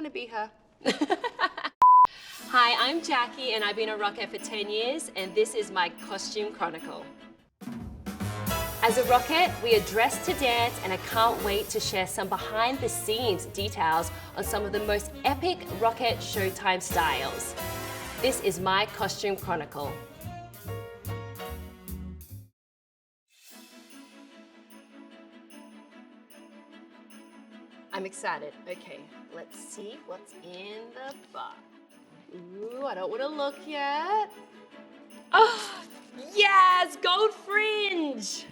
trying to be her. Hi, I'm Jackie and I've been a Rockette for 10 years and this is my costume chronicle. As a Rockette, we are dressed to dance and I can't wait to share some behind the scenes details on some of the most epic Rockette Showtime styles. This is my costume chronicle. I'm excited. Okay, let's see what's in the box. Ooh, I don't want to look yet. Oh, yes, gold fringe.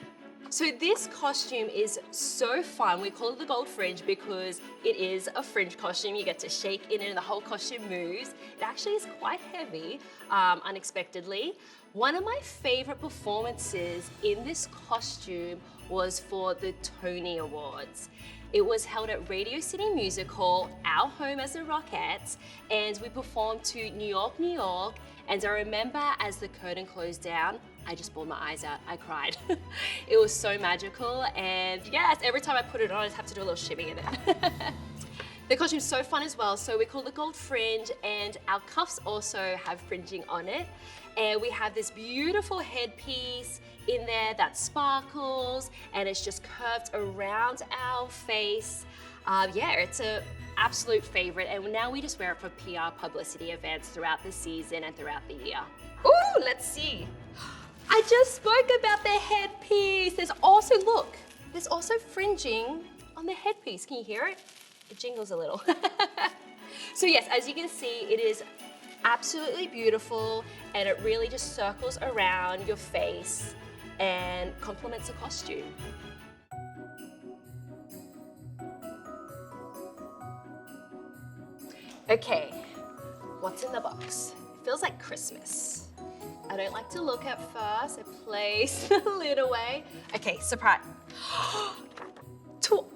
So this costume is so fun. We call it the gold fringe because it is a fringe costume. You get to shake in it and the whole costume moves. It actually is quite heavy, unexpectedly. One of my favorite performances in this costume was for the Tony Awards. It was held at Radio City Music Hall, our home as the Rockettes, and we performed to New York, New York. And I remember as the curtain closed down, I just bawled my eyes out. I cried. It was so magical, and yes, every time I put it on, I just have to do a little shimmy in it. The costume's so fun as well, so we call it gold fringe, and our cuffs also have fringing on it. And we have this beautiful headpiece in there that sparkles, and it's just curved around our face. Yeah, it's an absolute favorite, and now we just wear it for PR publicity events throughout the season and throughout the year. Ooh, let's see. I just spoke about the headpiece. There's also, look, there's also fringing on the headpiece. Can you hear it? It jingles a little. So yes, as you can see, it is absolutely beautiful, and it really just circles around your face and complements the costume. Okay, what's in the box? It feels like Christmas. I don't like to look at first. I place the lid away. Okay, surprise.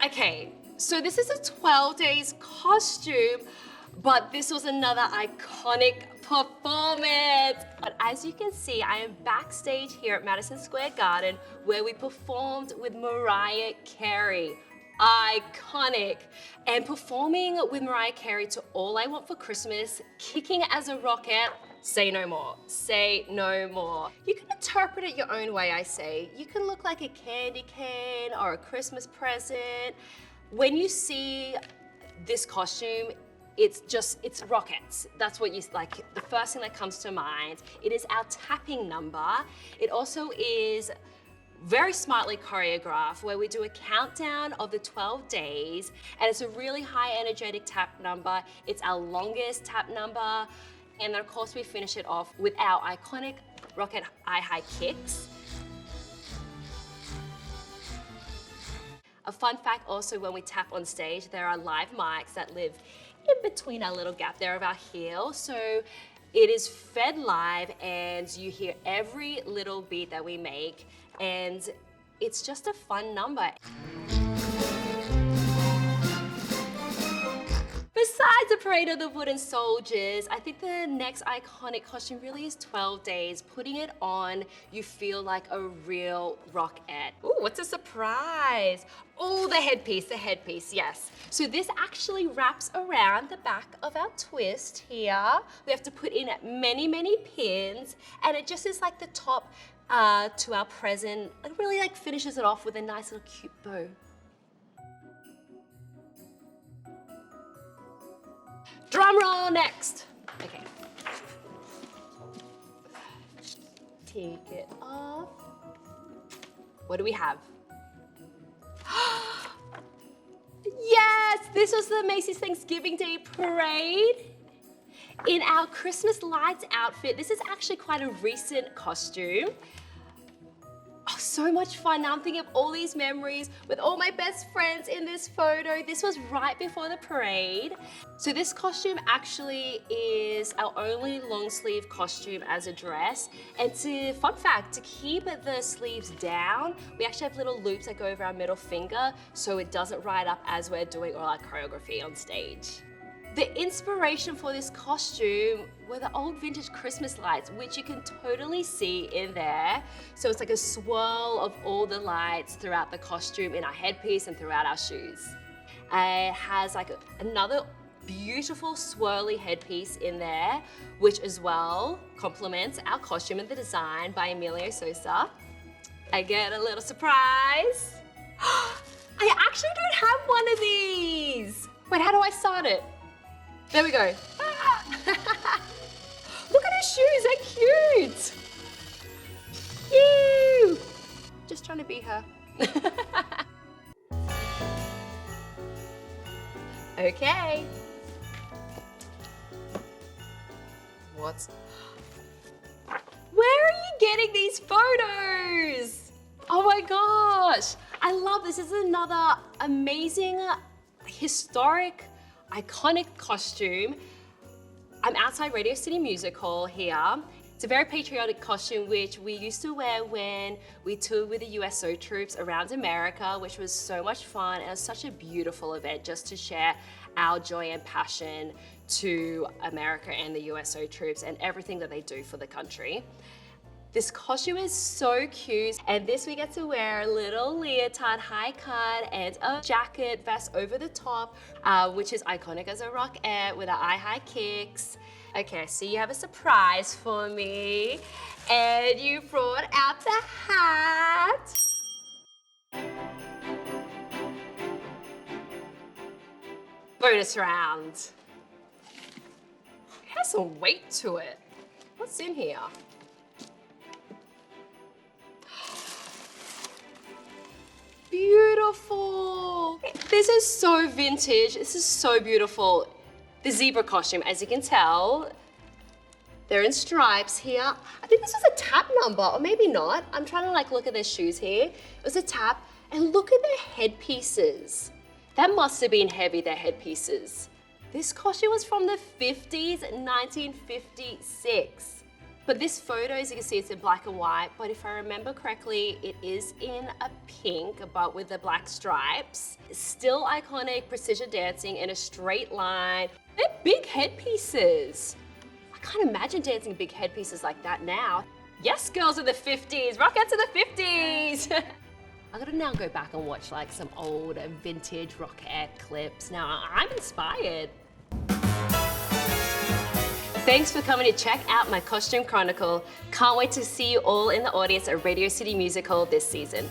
Okay, so this is a 12 days costume, but this was another iconic performance. But as you can see, I am backstage here at Madison Square Garden where we performed with Mariah Carey. Iconic. And performing with Mariah Carey to All I Want for Christmas, kicking as a Rockette, say no more, say no more. You can interpret it your own way, I say. You can look like a candy cane or a Christmas present. When you see this costume, it's Rockettes. That's what you like, the first thing that comes to mind. It is our tapping number. It also is very smartly choreographed where we do a countdown of the 12 days, and it's a really high energetic tap number. It's our longest tap number. And then of course we finish it off with our iconic Rockette high kicks. A fun fact also, when we tap on stage, there are live mics that live in between our little gap there of our heel. So it is fed live and you hear every little beat that we make, and it's just a fun number. Besides the Parade of the Wooden Soldiers, I think the next iconic costume really is 12 days. Putting it on, you feel like a real Rockette. Ooh, what's a surprise? Oh, the headpiece, yes. So this actually wraps around the back of our twist here. We have to put in many, many pins, and it just is like the top to our present. It really like finishes it off with a nice little cute bow. Drum roll next. Okay. Take it off. What do we have? Yes, this was the Macy's Thanksgiving Day Parade. In our Christmas lights outfit, this is actually quite a recent costume. Oh, so much fun. Now I'm thinking of all these memories with all my best friends in this photo. This was right before the parade. So this costume actually is our only long sleeve costume as a dress. And fun fact, to keep the sleeves down, we actually have little loops that go over our middle finger so it doesn't ride up as we're doing all our choreography on stage. The inspiration for this costume were the old vintage Christmas lights, which you can totally see in there. So it's like a swirl of all the lights throughout the costume, in our headpiece and throughout our shoes. It has like another beautiful swirly headpiece in there, which as well complements our costume and the design by Emilio Sosa. I get a little surprise. I actually don't have one of these. Wait, how do I start it? There we go. Look at her shoes, they're cute. Ew. Just trying to be her. Okay. Where are you getting these photos? Oh my gosh. I love this. This is another amazing, historic, iconic costume. I'm outside Radio City Music Hall here. It's a very patriotic costume which we used to wear when we toured with the USO troops around America, which was so much fun, and it was such a beautiful event just to share our joy and passion to America and the USO troops and everything that they do for the country. This costume is so cute, and this we get to wear a little leotard, high cut, and a jacket vest over the top, which is iconic as a Rockette with our high kicks. Okay, so you have a surprise for me, and you brought out the hat. Bonus round. It has some weight to it. What's in here? Beautiful. This is so vintage. This is so beautiful. The zebra costume, as you can tell, they're in stripes here. I think this was a tap number, or maybe not. I'm trying to look at their shoes here. It was a tap, and look at their headpieces. That must have been heavy, their headpieces. This costume was from the 50s, 1956. But this photo, as you can see, it's in black and white, but if I remember correctly, it is in a pink, but with the black stripes. Still iconic precision dancing in a straight line. They're big headpieces. I can't imagine dancing big headpieces like that now. Yes, girls in the 50s, Rockettes in the 50s. I gotta now go back and watch some old vintage Rockette clips. Now I'm inspired. Thanks for coming to check out my costume chronicle. Can't wait to see you all in the audience at Radio City Music Hall this season.